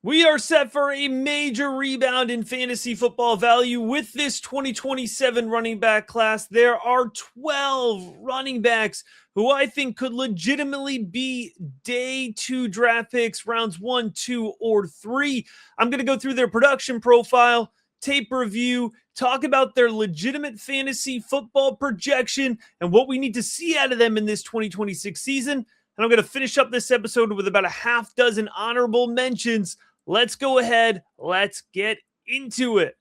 We are set for a major rebound in fantasy football value with this 2027 running back class. There are 12 running backs who I think could legitimately be day two draft picks, rounds 1, 2, or 3. I'm going to go through their production profile, tape review, talk about their legitimate fantasy football projection, and what we need to see out of them in this 2026 season. And I'm going to finish up this episode with about a half dozen honorable mentions. Let's go ahead. Let's get into it.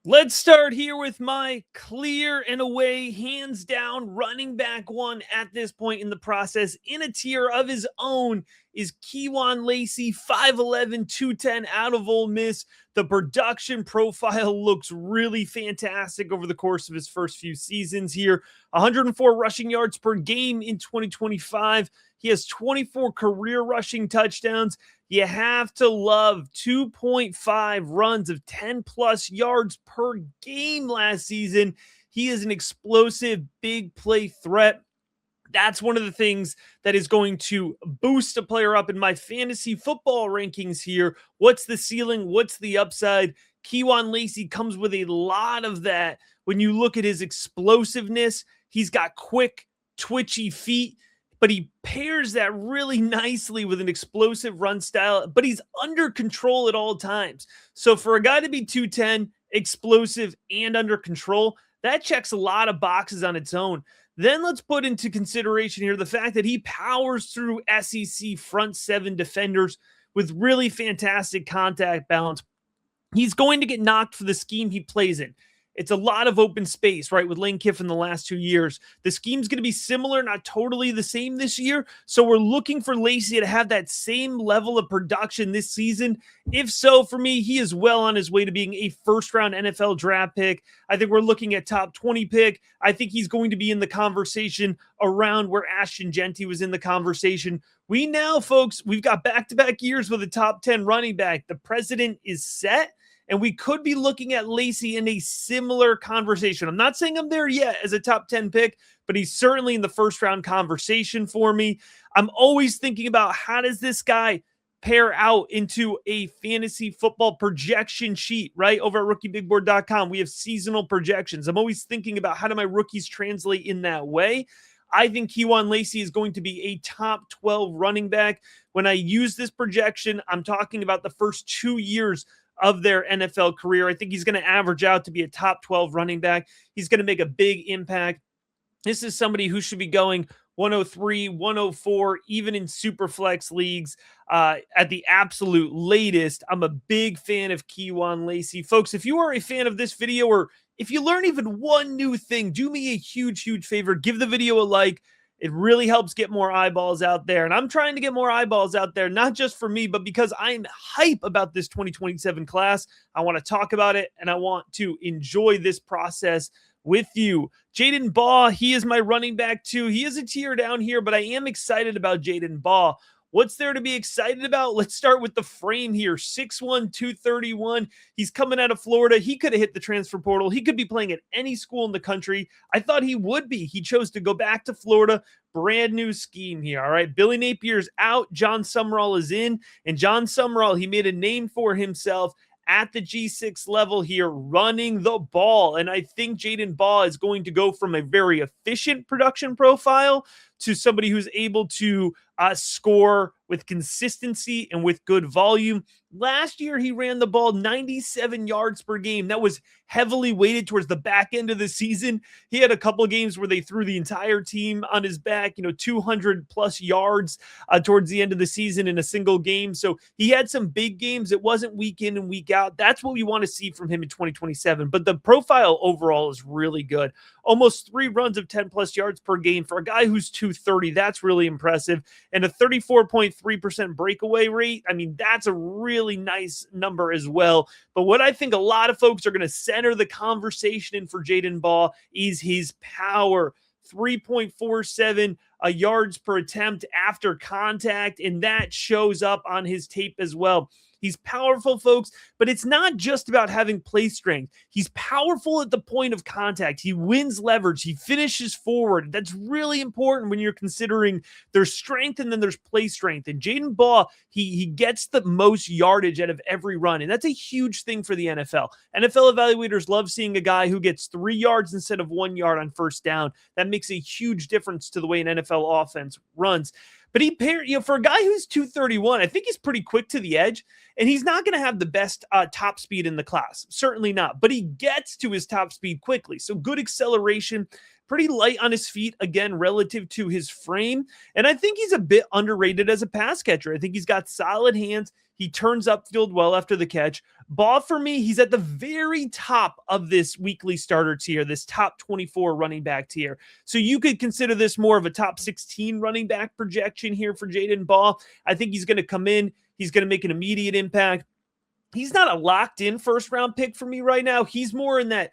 Let's start here with my clear and away, hands down running back one at this point in the process in a tier of his own is Kewan Lacy, 5'11", 210 out of Ole Miss. The production profile looks really fantastic over the course of his first few seasons here. 104 rushing yards per game in 2025. He has 24 career rushing touchdowns. You have to love 2.5 runs of 10 plus yards per game last season. He is an explosive big play threat. That's one of the things that is going to boost a player up in my fantasy football rankings here. What's the ceiling? What's the upside? Kewan Lacy comes with a lot of that. When you look at his explosiveness, he's got quick, twitchy feet, but he pairs that really nicely with an explosive run style, but he's under control at all times. So for a guy to be 210, explosive, and under control, that checks a lot of boxes on its own. Then let's put into consideration here the fact that he powers through SEC front seven defenders with really fantastic contact balance. He's going to get knocked for the scheme he plays in. It's a lot of open space, right, with Lane Kiffin the last 2 years. The scheme's going to be similar, not totally the same this year. So we're looking for Lacy to have that same level of production this season. If so, for me, he is well on his way to being a first-round NFL draft pick. I think we're looking at top 20 pick. I think he's going to be in the conversation around where Ashton Jeanty was in the conversation. We now, folks, we've got back-to-back years with a top 10 running back. The precedent is set. And we could be looking at Lacy in a similar conversation. I'm not saying I'm there yet as a top 10 pick, but he's certainly in the first round conversation for me. I'm always thinking about how does this guy pair out into a fantasy football projection sheet, right? Over at rookiebigboard.com, we have seasonal projections. I'm always thinking about how do my rookies translate in that way. I think Kewan Lacy is going to be a top 12 running back. When I use this projection, I'm talking about the first 2 years of their NFL career. I think he's going to average out to be a top 12 running back. He's going to make a big impact. This is somebody who should be going 103, 104, even in super flex leagues at the absolute latest. I'm a big fan of Kewan Lacy. Folks, if you are a fan of this video or if you learn even one new thing, do me a huge, huge favor. Give the video a like. It really helps get more eyeballs out there. And I'm trying to get more eyeballs out there, not just for me, but because I'm hype about this 2027 class. I want to talk about it, and I want to enjoy this process with you. Jadan Baugh, he is my running back too. He is a tier down here, but I am excited about Jadan Baugh. What's there to be excited about? Let's start with the frame here. 6'1", 231. He's coming out of Florida. He could have hit the transfer portal. He could be playing at any school in the country. I thought he would be. He chose to go back to Florida. Brand new scheme here. All right. Billy Napier's out. John Summerall is in. And John Summerall, he made a name for himself at the G6 level here, running the ball. And I think Jadan Baugh is going to go from a very efficient production profile to somebody who's able to score with consistency and with good volume. Last year, he ran the ball 97 yards per game. That was heavily weighted towards the back end of the season. He had a couple of games where they threw the entire team on his back, 200 plus yards towards the end of the season in a single game. So he had some big games. It wasn't week in and week out. That's what we want to see from him in 2027. But the profile overall is really good. Almost 3 runs of 10 plus yards per game for a guy who's 230. That's really impressive. And a 34.3% breakaway rate. I mean, that's a really nice number as well. But what I think a lot of folks are going to center the conversation in for Jadan Baugh is his power. 3.47 yards per attempt after contact, and that shows up on his tape as well. He's powerful, folks, but it's not just about having play strength. He's powerful at the point of contact. He wins leverage. He finishes forward. That's really important when you're considering there's strength and then there's play strength. And Jadan Baugh, he gets the most yardage out of every run, and that's a huge thing for the NFL. NFL evaluators love seeing a guy who gets 3 yards instead of 1 yard on first down. That makes a huge difference to the way an NFL offense runs. But for a guy who's 231, I think he's pretty quick to the edge, and he's not going to have the best top speed in the class. Certainly not. But he gets to his top speed quickly. So good acceleration, pretty light on his feet, again, relative to his frame. And I think he's a bit underrated as a pass catcher. I think he's got solid hands. He turns upfield well after the catch. Baugh, for me, he's at the very top of this weekly starter tier, this top 24 running back tier. So you could consider this more of a top 16 running back projection here for Jadan Baugh. I think he's going to come in. He's going to make an immediate impact. He's not a locked-in first-round pick for me right now. He's more in that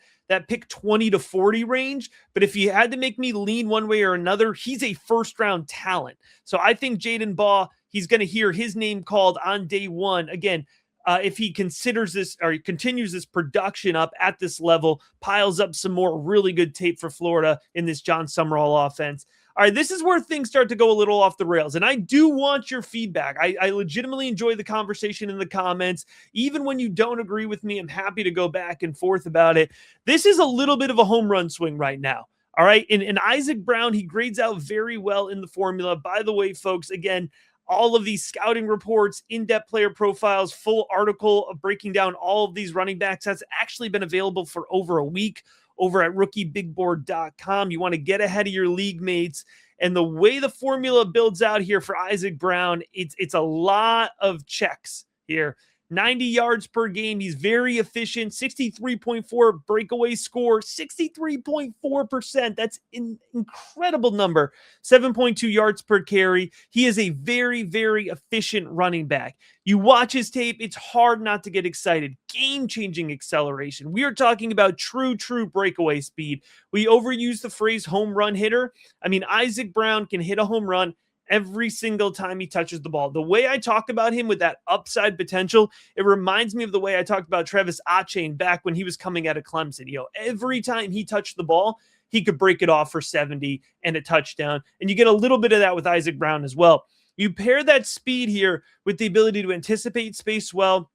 pick 20 to 40 range. But if you had to make me lean one way or another, he's a first-round talent. So I think Jadan Baugh, he's going to hear his name called on day one. Again, if he considers this or he continues this production up at this level, piles up some more really good tape for Florida in this John Summerall offense. All right, this is where things start to go a little off the rails, and I do want your feedback. I legitimately enjoy the conversation in the comments. Even when you don't agree with me, I'm happy to go back and forth about it. This is a little bit of a home run swing right now. All right, and Isaac Brown, he grades out very well in the formula. By the way, folks, again, all of these scouting reports, in-depth player profiles, full article of breaking down all of these running backs has actually been available for over a week over at rookiebigboard.com. You want to get ahead of your league mates. And the way the formula builds out here for Isaac Brown, it's a lot of checks here. 90 yards per game. He's very efficient. 63.4 breakaway score. 63.4%. That's an incredible number. 7.2 yards per carry. He is a very, very efficient running back. You watch his tape, it's hard not to get excited. Game-changing acceleration. We are talking about true breakaway speed. We overuse the phrase home run hitter. I mean, Isaac Brown can hit a home run every single time he touches the ball. The way I talk about him with that upside potential, it reminds me of the way I talked about Travis Etienne back when he was coming out of Clemson. Every time he touched the ball, he could break it off for 70 and a touchdown. And you get a little bit of that with Isaac Brown as well. You pair that speed here with the ability to anticipate space well.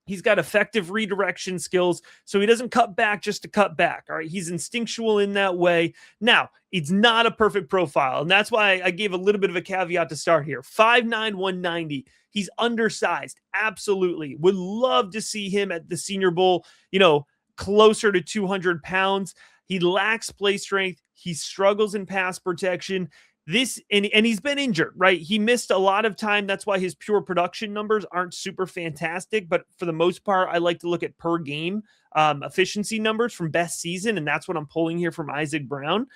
He's got effective redirection skills, so he doesn't cut back just to cut back. All right, he's instinctual in that way. Now, it's not a perfect profile, and that's why I gave a little bit of a caveat to start here. 5'9", 190. He's undersized. Absolutely. Would love to see him at the Senior Bowl, closer to 200 pounds. He lacks play strength. He struggles in pass protection. And he's been injured, right? He missed a lot of time. That's why his pure production numbers aren't super fantastic. But for the most part, I like to look at per game efficiency numbers from best season. And that's what I'm pulling here from Isaac Brown.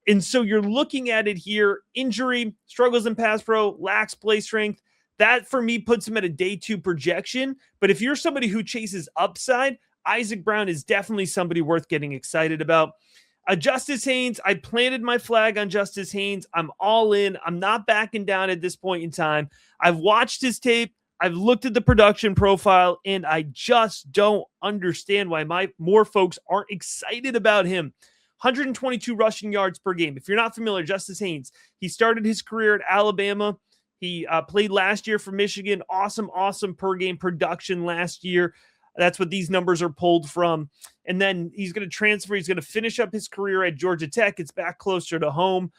And so you're looking at it here. Injury, struggles in pass pro, lacks play strength. That for me puts him at a day 2 projection. But if you're somebody who chases upside, Isaac Brown is definitely somebody worth getting excited about. Justice Haynes, I planted my flag on Justice Haynes. I'm all in. I'm not backing down at this point in time. I've watched his tape. I've looked at the production profile, and I just don't understand why more folks aren't excited about him. 122 rushing yards per game. If you're not familiar, Justice Haynes, he started his career at Alabama. He played last year for Michigan. Awesome per game production last year. That's what these numbers are pulled from. And then he's going to transfer. He's going to finish up his career at Georgia Tech. It's back closer to home.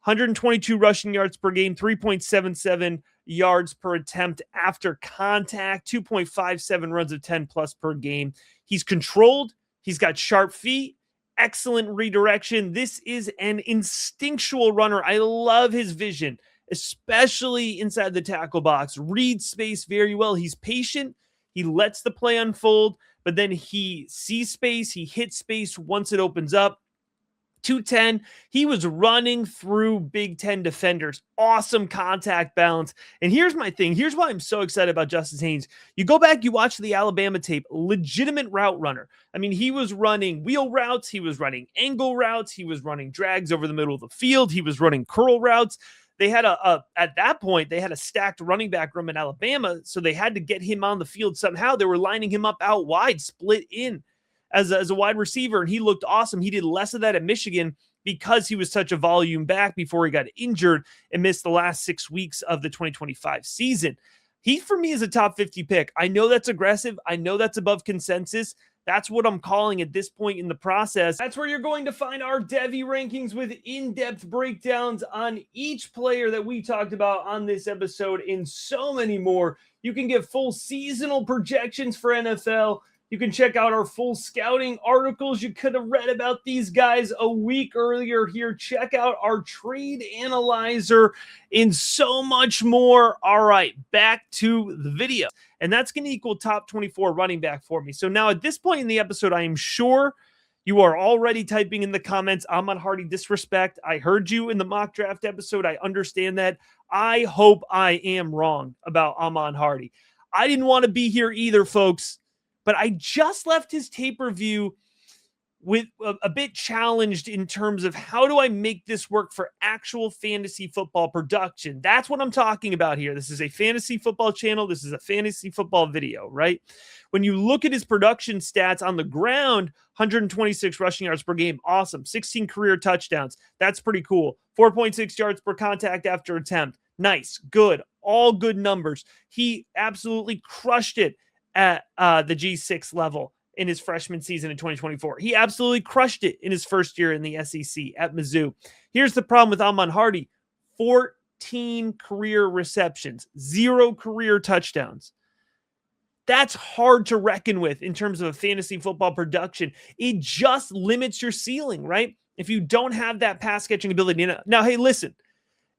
122 rushing yards per game, 3.77 yards per attempt after contact, 2.57 runs of 10 plus per game. He's controlled. He's got sharp feet, excellent redirection. This is an instinctual runner. I love his vision, especially inside the tackle box. Reads space very well. He's patient. He lets the play unfold, but then he sees space. He hits space once it opens up. 210, he was running through Big Ten defenders. Awesome contact balance. And here's my thing. Here's why I'm so excited about Justice Haynes. You go back, you watch the Alabama tape, legitimate route runner. I mean, he was running wheel routes. He was running angle routes. He was running drags over the middle of the field. He was running curl routes. They had at that point, they had a stacked running back room in Alabama, so they had to get him on the field somehow. They were lining him up out wide, split in as a wide receiver, and he looked awesome. He did less of that at Michigan because he was such a volume back before he got injured and missed the last 6 weeks of the 2025 season. He, for me, is a top 50 pick. I know that's aggressive. I know that's above consensus. That's what I'm calling at this point in the process. That's where you're going to find our Devy rankings with in-depth breakdowns on each player that we talked about on this episode and so many more. You can get full seasonal projections for NFL. You can check out our full scouting articles. You could have read about these guys a week earlier here. Check out our trade analyzer and so much more. All right, back to the video. And that's going to equal top 24 running back for me. So now at this point in the episode, I am sure you are already typing in the comments, Ahmad Hardy disrespect. I heard you in the mock draft episode. I understand that. I hope I am wrong about Ahmad Hardy. I didn't want to be here either, folks. But I just left his tape review with a bit challenged in terms of how do I make this work for actual fantasy football production? That's what I'm talking about here. This is a fantasy football channel. This is a fantasy football video, right? When you look at his production stats on the ground, 126 rushing yards per game. Awesome. 16 career touchdowns. That's pretty cool. 4.6 yards per contact after attempt. Nice. Good. All good numbers. He absolutely crushed it at the G6 level in his freshman season in 2024. He absolutely crushed it in his first year in the SEC at Mizzou. Here's the problem with Ahmad Hardy. 14 career receptions, 0 career touchdowns. That's hard to reckon with in terms of a fantasy football production. It just limits your ceiling, right? If you don't have that pass catching ability. Now, hey, listen,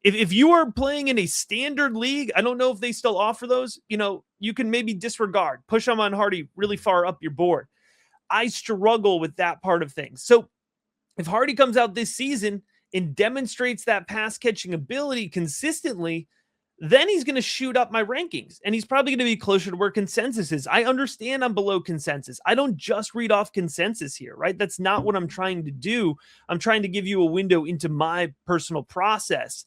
if you are playing in a standard league, I don't know if they still offer those, you can maybe disregard, push Ahmad Hardy really far up your board. I struggle with that part of things. So if Hardy comes out this season and demonstrates that pass catching ability consistently, then he's going to shoot up my rankings and he's probably going to be closer to where consensus is. I understand I'm below consensus. I don't just read off consensus here, right? That's not what I'm trying to do. I'm trying to give you a window into my personal process.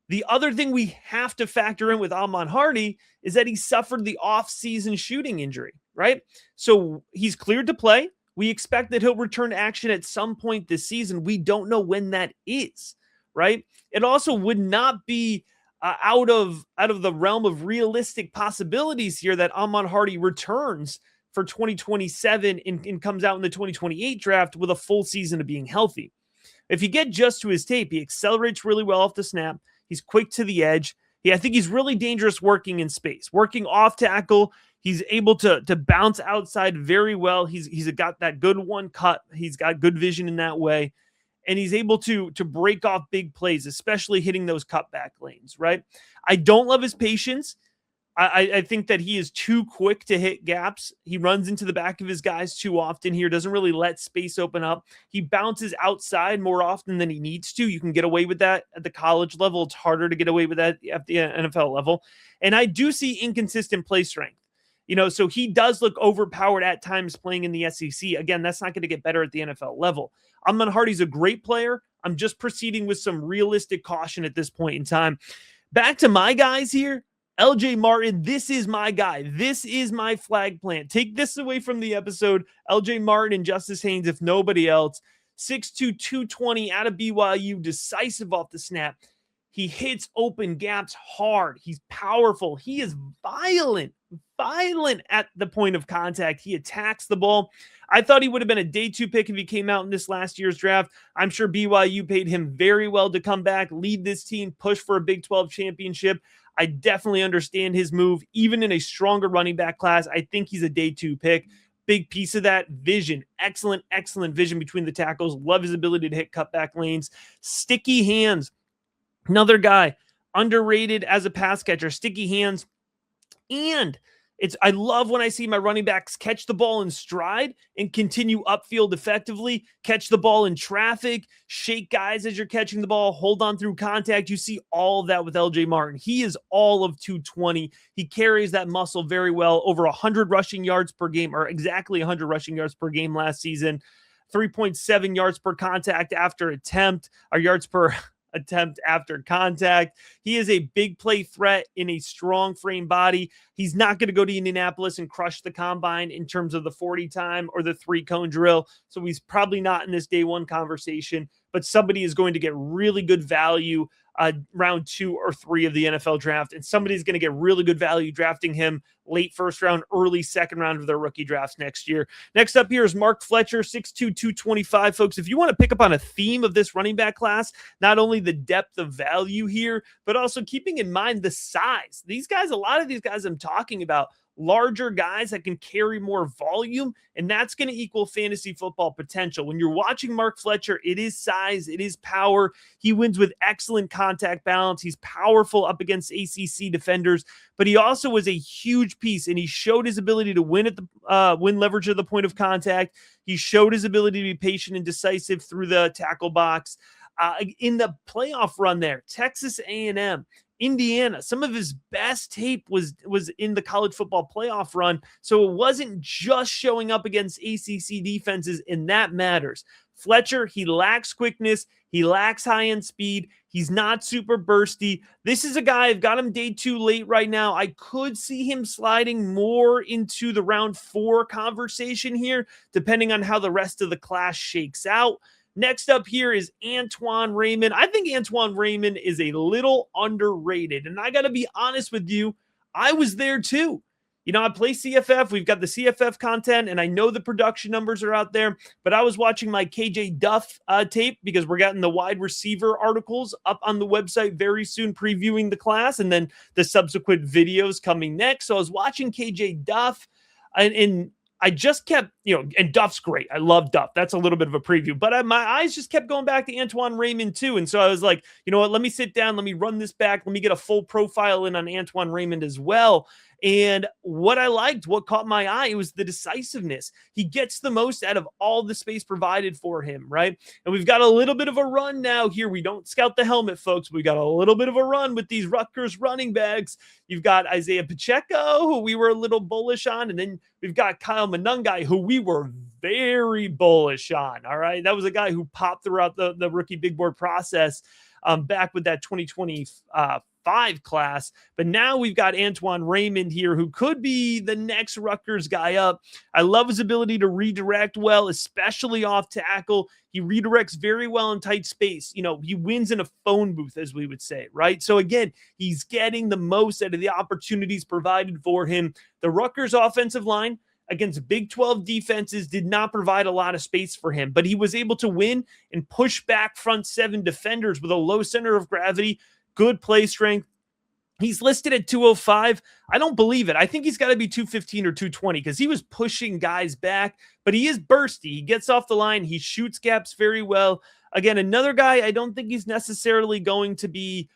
The other thing we have to factor in with Ahmad Hardy is that he suffered the off-season shooting injury, right? So he's cleared to play. We expect that he'll return to action at some point this season. We don't know when that is, right? It also would not be out of the realm of realistic possibilities here that Ahmad Hardy returns for 2027 and comes out in the 2028 draft with a full season of being healthy. If you get just to his tape, he accelerates really well off the snap. He's quick to the edge. I think he's really dangerous working in space, working off tackle. He's able to bounce outside very well. He's got that good one cut. He's got good vision in that way. And he's able to break off big plays, especially hitting those cutback lanes, right? I don't love his patience. I think that he is too quick to hit gaps. He runs into the back of his guys too often here, doesn't really let space open up. He bounces outside more often than he needs to. You can get away with that at the college level. It's harder to get away with that at the NFL level. And I do see inconsistent play strength. So he does look overpowered at times playing in the SEC. Again, that's not going to get better at the NFL level. Ahmad Hardy's a great player. I'm just proceeding with some realistic caution at this point in time. Back to my guys here. LJ Martin, this is my guy. This is my flag plant. Take this away from the episode. LJ Martin and Justice Haynes, if nobody else. 6'2", 220 out of BYU, decisive off the snap. He hits open gaps hard. He's powerful. He is violent at the point of contact. He attacks the ball. I thought he would have been a day 2 pick if he came out in this last year's draft. I'm sure BYU paid him very well to come back, lead this team, push for a Big 12 championship. I definitely understand his move, even in a stronger running back class. I think he's a day 2 pick. Big piece of that vision. Excellent vision between the tackles. Love his ability to hit cutback lanes. Sticky hands. Another guy underrated as a pass catcher. Sticky hands. And I love when I see my running backs catch the ball in stride and continue upfield effectively, catch the ball in traffic, shake guys as you're catching the ball, hold on through contact. You see all of that with LJ Martin. He is all of 220. He carries that muscle very well. Over 100 rushing yards per game, or exactly 100 rushing yards per game last season. 3.7 yards per contact after attempt, or yards per attempt after contact. He is a big play threat in a strong frame body. He's not going to go to Indianapolis and crush the combine in terms of the 40 time or the 3-cone drill. So he's probably not in this day one conversation, but somebody is going to get really good value round 2 or 3 of the NFL draft. And somebody's going to get really good value drafting him late first round, early second round of their rookie drafts next year. Next up here is Mark Fletcher, 6'2", 225. Folks, if you want to pick up on a theme of this running back class, not only the depth of value here, but also keeping in mind the size. These guys, a lot of these guys I'm talking about, larger guys that can carry more volume, and that's going to equal fantasy football potential. When you're watching Mark Fletcher, it is size, it is power. He wins with excellent contact balance. He's powerful up against ACC defenders, but he also was a huge piece, and he showed his ability to win at the win leverage at the point of contact. He showed his ability to be patient and decisive through the tackle box. In the playoff run there, Texas A&M, Indiana, some of his best tape was in the college football playoff run. So it wasn't just showing up against ACC defenses, and that matters. Fletcher, he lacks quickness. He lacks high-end speed. He's not super bursty. This is a guy, I've got him day 2 late right now. I could see him sliding more into the round 4 conversation here, depending on how the rest of the class shakes out. Next up here is Antwan Raymond. I think Antwan Raymond is a little underrated. And I got to be honest with you, I was there too. You know, I play CFF. We've got the CFF content, and I know the production numbers are out there. But I was watching my KJ Duff tape because we're getting the wide receiver articles up on the website very soon, previewing the class, and then the subsequent videos coming next. So I was watching KJ Duff, and I just kept, and Duff's great. I love Duff. That's a little bit of a preview, but my eyes just kept going back to Antwan Raymond too. And so I was like, you know what, let me sit down. Let me run this back. Let me get a full profile in on Antwan Raymond as well. And what I liked, what caught my eye, it was the decisiveness. He gets the most out of all the space provided for him, right? And we've got a little bit of a run now here. We don't scout the helmet, folks. We got a little bit of a run with these Rutgers running backs. You've got Isaiah Pacheco, who we were a little bullish on, and then we've got Kyle Monangai, who we were very bullish on, all right? That was a guy who popped throughout the rookie big board process back with that 2025 class. But now we've got Antwan Raymond here, who could be the next Rutgers guy up. I love his ability to redirect well, especially off tackle. He redirects very well in tight space. He wins in a phone booth, as we would say, right? So again, he's getting the most out of the opportunities provided for him. The Rutgers offensive line against Big 12 defenses did not provide a lot of space for him, but he was able to win and push back front 7 defenders with a low center of gravity, good play strength. He's listed at 205. I don't believe it. I think he's got to be 215 or 220 because he was pushing guys back, but he is bursty. He gets off the line. He shoots gaps very well. Again, another guy, I don't think he's necessarily going to be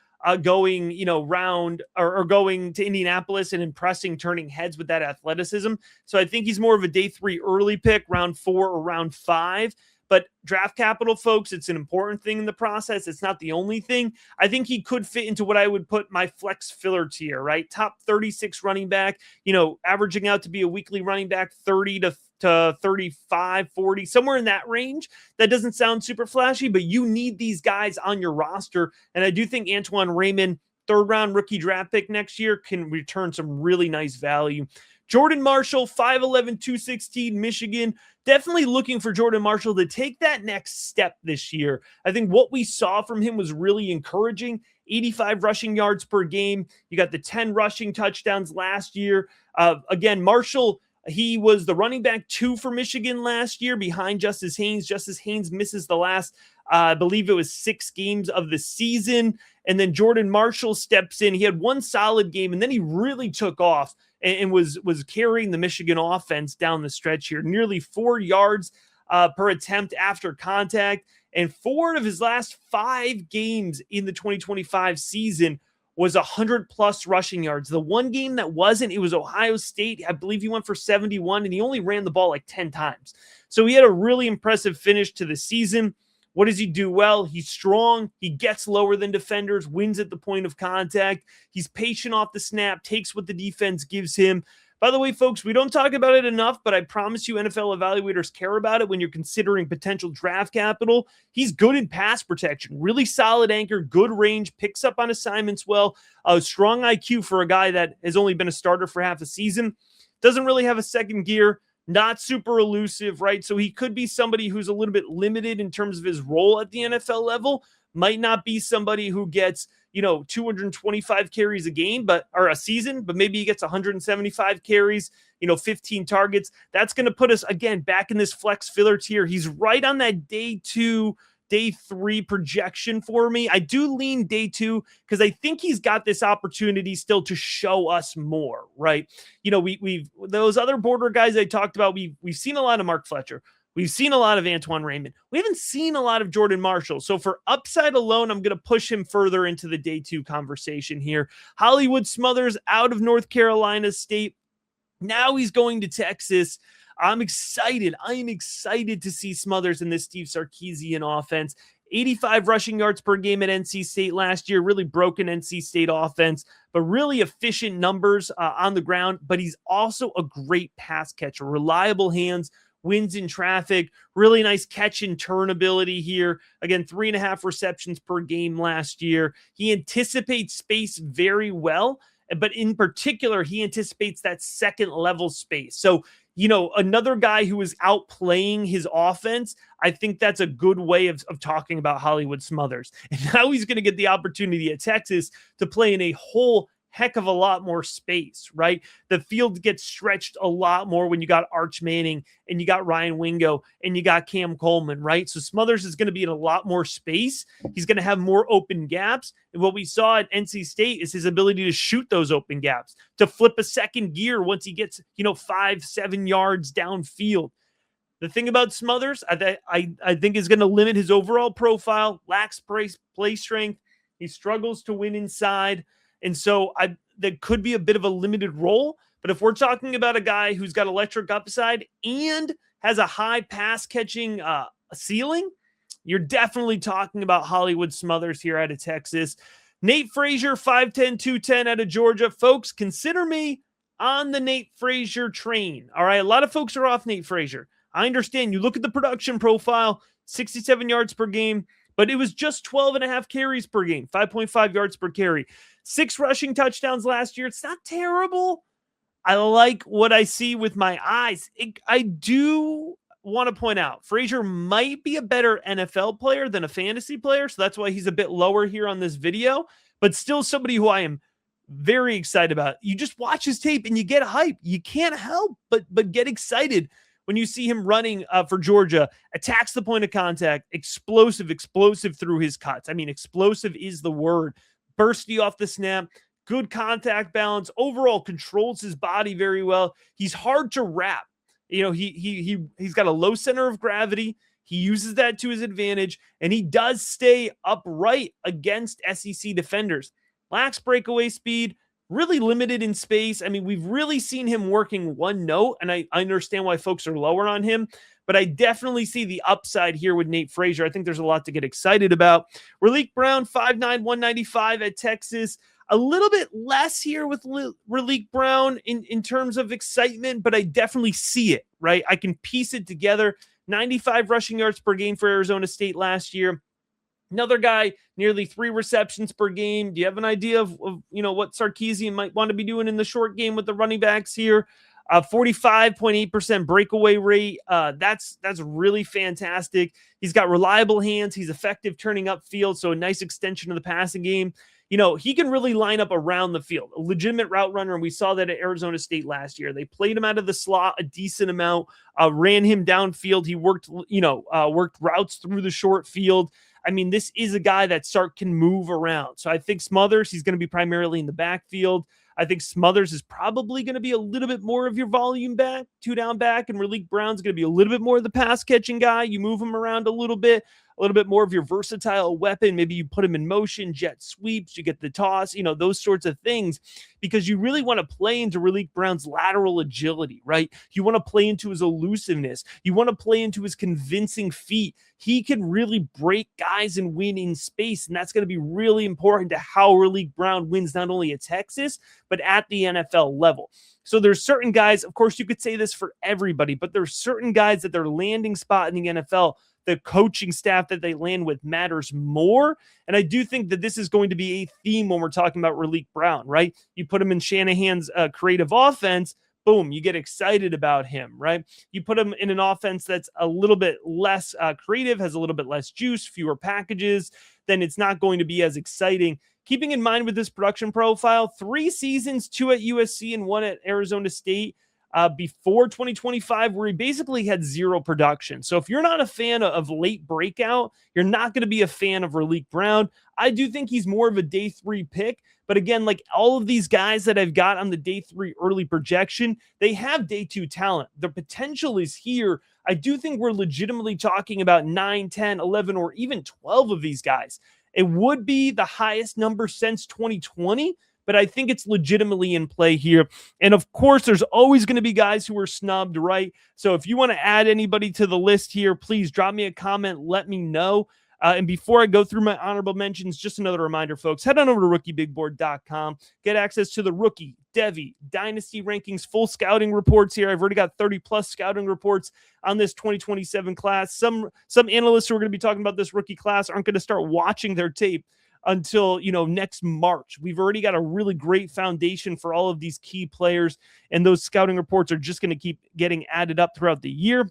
going, round or going to Indianapolis and impressing, turning heads with that athleticism. So I think he's more of a day 3 early pick, round 4 or round 5. But draft capital, folks, it's an important thing in the process. It's not the only thing. I think he could fit into what I would put my flex filler tier, right? Top 36 running back, averaging out to be a weekly running back, 30 to 35, 40, somewhere in that range. That doesn't sound super flashy, but you need these guys on your roster. And I do think Antwan Raymond, 3rd round rookie draft pick next year, can return some really nice value. Jordan Marshall, 5'11", 216, Michigan. Definitely looking for Jordan Marshall to take that next step this year. I think what we saw from him was really encouraging. 85 rushing yards per game. You got the 10 rushing touchdowns last year. Again, Marshall, he was the running back 2 for Michigan last year behind Justice Haynes. Justice Haynes misses the last, I believe it was 6 games of the season. And then Jordan Marshall steps in. He had 1 solid game, and then he really took off and was carrying the Michigan offense down the stretch here. Nearly 4 yards per attempt after contact. And 4 of his last 5 games in the 2025 season was 100-plus rushing yards. The one game that wasn't, it was Ohio State. I believe he went for 71, and he only ran the ball like 10 times. So he had a really impressive finish to the season. What does he do well? He's strong. He gets lower than defenders, wins at the point of contact. He's patient off the snap, takes what the defense gives him. By the way, folks, we don't talk about it enough, but I promise you NFL evaluators care about it when you're considering potential draft capital. He's good in pass protection, really solid anchor, good range, picks up on assignments well, a strong IQ for a guy that has only been a starter for half a season. Doesn't really have a second gear, not super elusive, right? So he could be somebody who's a little bit limited in terms of his role at the NFL level, might not be somebody who gets 225 carries a game, or a season, but maybe he gets 175 carries, 15 targets. That's going to put us again back in this flex filler tier. He's right on that day 2, day 3 projection for me. I do lean day 2 because I think he's got this opportunity still to show us more, right? We've those other border guys I talked about, we've seen a lot of Mark Fletcher. We've seen a lot of Antwan Raymond. We haven't seen a lot of Jordan Marshall. So for upside alone, I'm going to push him further into the day 2 conversation here. Hollywood Smothers out of North Carolina State. Now he's going to Texas. I'm excited. I am excited to see Smothers in this Steve Sarkisian offense. 85 rushing yards per game at NC State last year, really broken NC State offense, but really efficient numbers on the ground. But he's also a great pass catcher, reliable hands, wins in traffic, really nice catch and turn ability here. Again, 3.5 receptions per game last year. He anticipates space very well, but in particular, he anticipates that second level space. So, another guy who is outplaying his offense, I think that's a good way of talking about Hollywood Smothers. And now he's going to get the opportunity at Texas to play in a whole heck of a lot more space, right? The field gets stretched a lot more when you got Arch Manning and you got Ryan Wingo and you got Cam Coleman, right? So Smothers is going to be in a lot more space. He's going to have more open gaps. And what we saw at NC State is his ability to shoot those open gaps, to flip a second gear once he gets, 5-7 yards downfield. The thing about Smothers, I think is going to limit his overall profile, lacks play strength. He struggles to win inside. And so that could be a bit of a limited role. But if we're talking about a guy who's got electric upside and has a high pass catching ceiling, you're definitely talking about Hollywood Smothers here out of Texas. Nate Frazier, 5'10", 210 out of Georgia. Folks, consider me on the Nate Frazier train. All right, a lot of folks are off Nate Frazier. I understand. You look at the production profile, 67 yards per game, but it was just 12.5 carries per game, 5.5 yards per carry. 6 rushing touchdowns last year. It's not terrible. I like what I see with my eyes. I do want to point out, Frazier might be a better NFL player than a fantasy player, so that's why he's a bit lower here on this video, but still somebody who I am very excited about. You just watch his tape and you get hype. You can't help but get excited when you see him running for Georgia, attacks the point of contact, explosive through his cuts. I mean, explosive is the word. Bursty off the snap, good contact balance, overall controls his body very well. He's hard to wrap. He's got a low center of gravity. He uses that to his advantage, and he does stay upright against SEC defenders. Lacks breakaway speed, really limited in space. I mean, we've really seen him working one note, and I understand why folks are lower on him, but I definitely see the upside here with Nate Frazier. I think there's a lot to get excited about. Raleek Brown, 5'9", 195 at Texas. A little bit less here with Raleek Brown in terms of excitement, but I definitely see it, right? I can piece it together. 95 rushing yards per game for Arizona State last year. Another guy, nearly 3 receptions per game. Do you have an idea of what Sarkisian might want to be doing in the short game with the running backs here? 45.8% breakaway rate. That's really fantastic. He's got reliable hands. He's effective turning upfield, so a nice extension of the passing game. He can really line up around the field, a legitimate route runner, and we saw that at Arizona State last year. They played him out of the slot a decent amount, ran him downfield. He worked routes through the short field. I mean, this is a guy that Sark can move around. So I think Smothers, he's going to be primarily in the backfield. I think Smothers is probably going to be a little bit more of your volume back, 2 down back, and Raleek Brown's going to be a little bit more of the pass catching guy. You move him around a little bit. a little bit more of your versatile weapon. Maybe you put him in motion, jet sweeps, you get the toss, those sorts of things, because you really want to play into Raleek Brown's lateral agility, right? You want to play into his elusiveness. You want to play into his convincing feet. He can really break guys and win in space, and that's going to be really important to how Raleek Brown wins not only at Texas, but at the NFL level. So there's certain guys, of course, you could say this for everybody, but there's certain guys that their landing spot in the NFL, the coaching staff that they land with matters more. And I do think that this is going to be a theme when we're talking about Raleek Brown, right? You put him in Shanahan's creative offense, boom, you get excited about him, right? You put him in an offense that's a little bit less creative, has a little bit less juice, fewer packages, then it's not going to be as exciting. Keeping in mind with this production profile, 3 seasons, 2 at USC and 1 at Arizona State before 2025, where he basically had 0 production. So if you're not a fan of late breakout, you're not going to be a fan of Raleek Brown. I do think he's more of a day 3 pick. But again, like all of these guys that I've got on the day 3 early projection, they have day 2 talent. The potential is here. I do think we're legitimately talking about 9, 10, 11, or even 12 of these guys. It would be the highest number since 2020, but I think it's legitimately in play here. And of course, there's always going to be guys who are snubbed, right? So if you want to add anybody to the list here, please drop me a comment. Let me know. And before I go through my honorable mentions, just another reminder, folks, head on over to rookiebigboard.com. Get access to the rookie, Devy, dynasty rankings, full scouting reports here. I've already got 30-plus scouting reports on this 2027 class. Some analysts who are going to be talking about this rookie class aren't going to start watching their tape until, next March. We've already got a really great foundation for all of these key players, and those scouting reports are just going to keep getting added up throughout the year.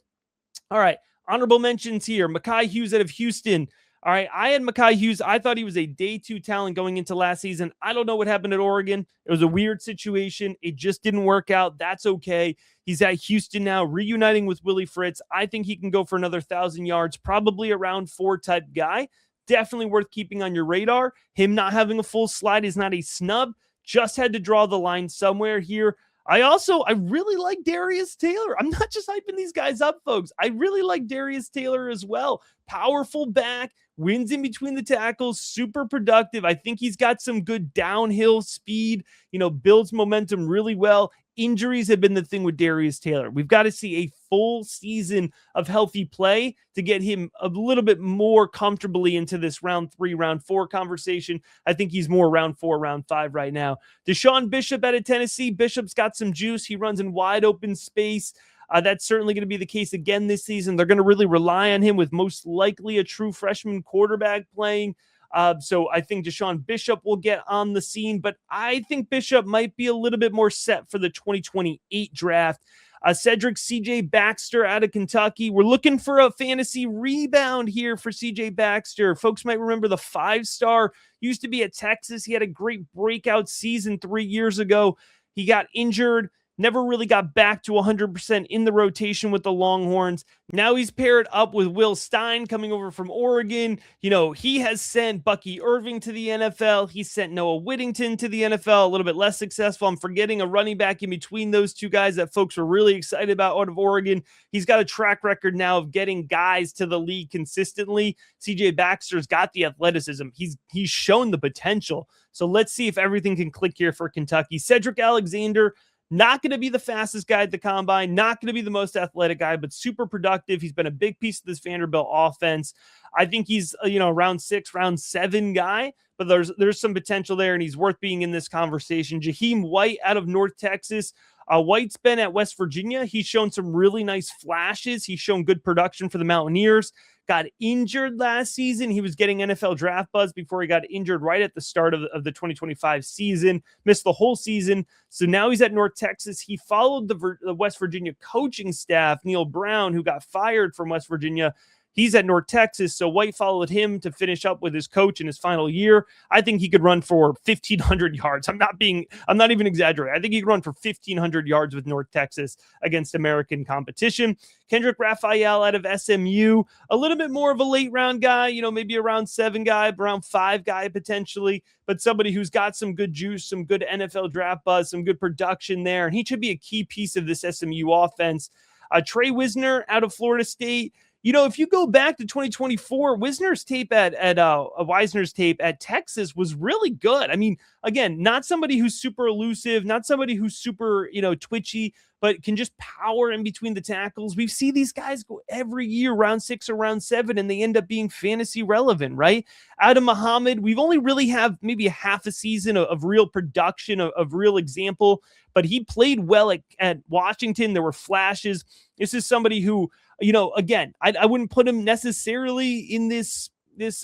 All right. Honorable mentions here. Mekhi Hughes out of Houston. All right, I had Mekhi Hughes. I thought he was a day 2 talent going into last season. I don't know what happened at Oregon. It was a weird situation. It just didn't work out. That's okay. He's at Houston now, reuniting with Willie Fritz. I think he can go for another 1,000 yards, probably a round 4 type guy. Definitely worth keeping on your radar. Him not having a full slide is not a snub. Just had to draw the line somewhere here. I really like Darius Taylor. I'm not just hyping these guys up, folks. I really like Darius Taylor as well. Powerful back, wins in between the tackles, super productive. I think he's got some good downhill speed, builds momentum really well. Injuries have been the thing with Darius Taylor. We've got to see a full season of healthy play to get him a little bit more comfortably into this round 3, round 4 conversation. I think he's more round 4, round 5 right now. Deshaun Bishop out of Tennessee. Bishop's got some juice. He runs in wide open space. That's certainly going to be the case again this season. They're going to really rely on him with most likely a true freshman quarterback playing. So I think Deshaun Bishop will get on the scene, but I think Bishop might be a little bit more set for the 2028 draft. Cedric C.J. Baxter out of Kentucky. We're looking for a fantasy rebound here for C.J. Baxter. Folks might remember the 5-star used to be at Texas. He had a great breakout season 3 years ago. He got injured. Never really got back to 100% in the rotation with the Longhorns. Now he's paired up with Will Stein coming over from Oregon. He has sent Bucky Irving to the NFL. He sent Noah Whittington to the NFL, a little bit less successful. I'm forgetting a running back in between those two guys that folks were really excited about out of Oregon. He's got a track record now of getting guys to the league consistently. CJ Baxter's got the athleticism. He's shown the potential. So let's see if everything can click here for Kentucky. Cedric Alexander, not going to be the fastest guy at the combine, not going to be the most athletic guy, but super productive. He's been a big piece of this Vanderbilt offense. I think he's, round 6, round 7 guy, but there's some potential there, and he's worth being in this conversation. Jaheim White out of North Texas. White's been at West Virginia. He's shown some really nice flashes. He's shown good production for the Mountaineers. Got injured last season. He was getting NFL draft buzz before he got injured right at the start of the 2025 season. Missed the whole season. So now he's at North Texas. He followed the West Virginia coaching staff, Neil Brown, who got fired from West Virginia. He's at North Texas, so White followed him to finish up with his coach in his final year. I think he could run for 1,500 yards. I'm not even exaggerating. I think he could run for 1,500 yards with North Texas against American competition. Kendrick Raphael out of SMU, a little bit more of a late round guy, maybe a round 7 guy, around 5 guy potentially, but somebody who's got some good juice, some good NFL draft buzz, some good production there, and he should be a key piece of this SMU offense. Trey Wisner out of Florida State. if you go back to 2024, Wisner's tape Wisner's tape at Texas was really good. I mean, again, not somebody who's super elusive, not somebody who's super, twitchy, but can just power in between the tackles. We see these guys go every year, round 6 or round 7, and they end up being fantasy relevant, right? Adam Muhammad, we've only really have maybe a half a season of real production, of real example, but he played well at Washington. There were flashes. This is somebody who, again, I wouldn't put him necessarily in this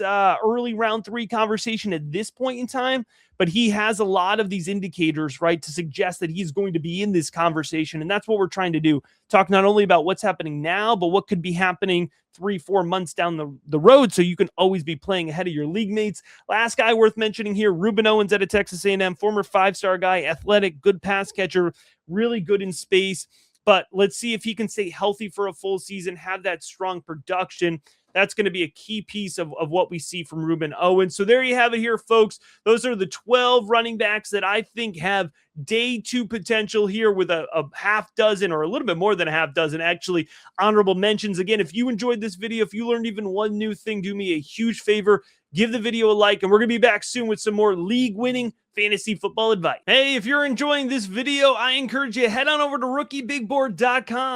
early round 3 conversation at this point in time, but he has a lot of these indicators, right, to suggest that he's going to be in this conversation. And that's what we're trying to do. Talk not only about what's happening now, but what could be happening 3-4 months down the road, so you can always be playing ahead of your league mates. Last guy worth mentioning here, Ruben Owens out of Texas A&M, former 5-star guy, athletic, good pass catcher, really good in space. But let's see if he can stay healthy for a full season, have that strong production. That's going to be a key piece of what we see from Ruben Owens. So there you have it here, folks. Those are the 12 running backs that I think have day 2 potential here, with a half dozen, or a little bit more than a half dozen, actually, honorable mentions. Again, if you enjoyed this video, if you learned even one new thing, do me a huge favor. Give the video a like, and we're going to be back soon with some more league-winning fantasy football advice. Hey, if you're enjoying this video, I encourage you to head on over to rookiebigboard.com.